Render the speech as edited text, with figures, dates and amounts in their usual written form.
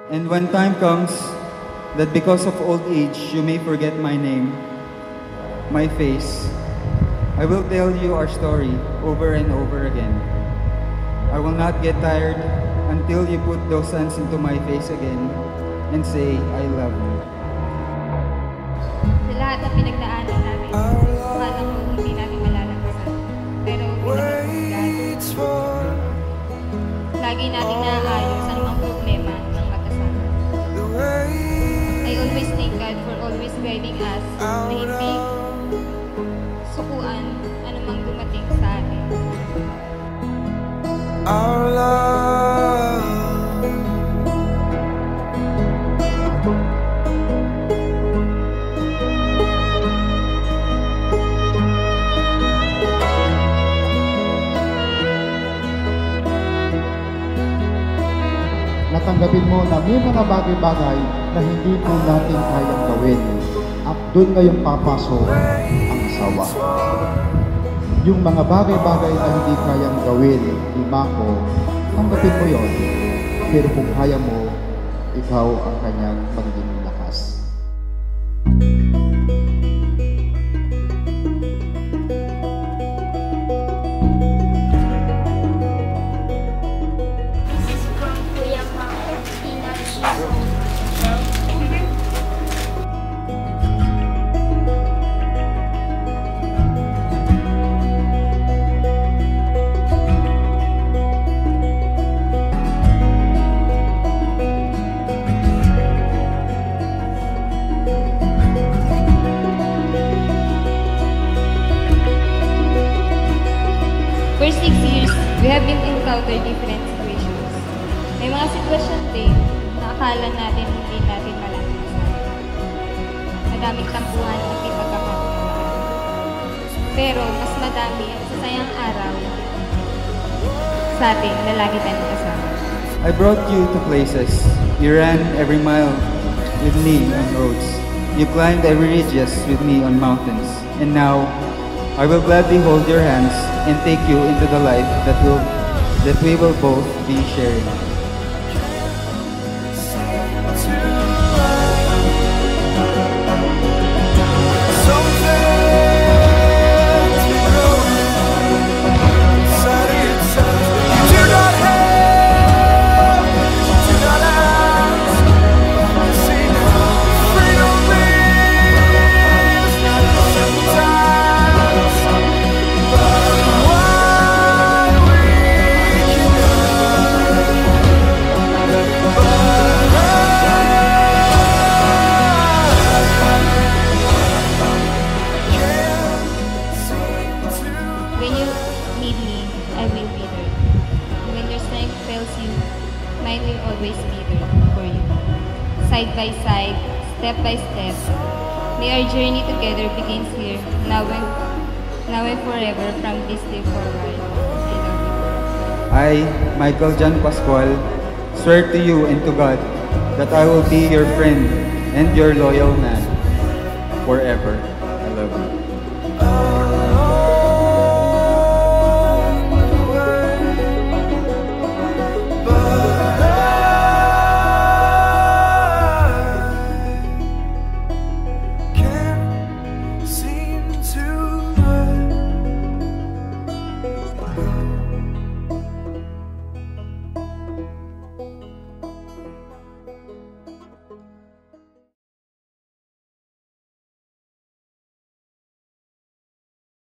And when time comes that because of old age you may forget my name, my face, I will tell you our story over and over again. I will not get tired until you put those hands into my face again and say, I love you. Sa lahat ng pinagdaanan namin, akala ko hindi natin malalagpasan. Pero pinagdaanan God. Lagi natin naaayos anumang problema ng magkasama. I always thank God for always guiding us na hindi sukuan anumang dumating sa atin. Our love. Natanggapin mo na may mga bagay-bagay na hindi po natin kayang gawin. At doon ngayon papasok ang sawa. Yung mga bagay-bagay na hindi kayang gawin, ima ko, tanggapin mo yon. Pero kung kaya mo, ikaw ang kanyang magiging lakas. For 6 years, we have been encountered different situations. May mga sitwasyon din na akala natin hindi natin malalampasan. Madaming tampuhan at di pagkakaunawaan. Pero mas madami ang sasayang araw sa atin na lagi tayong kasama. I brought you to places. You ran every mile with me on roads. You climbed every ridges with me on mountains. And now, I will gladly hold your hands and take you into the life that we will both be sharing. When you need me, I will be there. When your strength fails you, mine will always be there for you. Side by side, step by step, may our journey together begins here, now and forever from this day forward. I love you. I, Michael John Pascual, swear to you and to God that I will be your friend and your loyal man forever. I love you.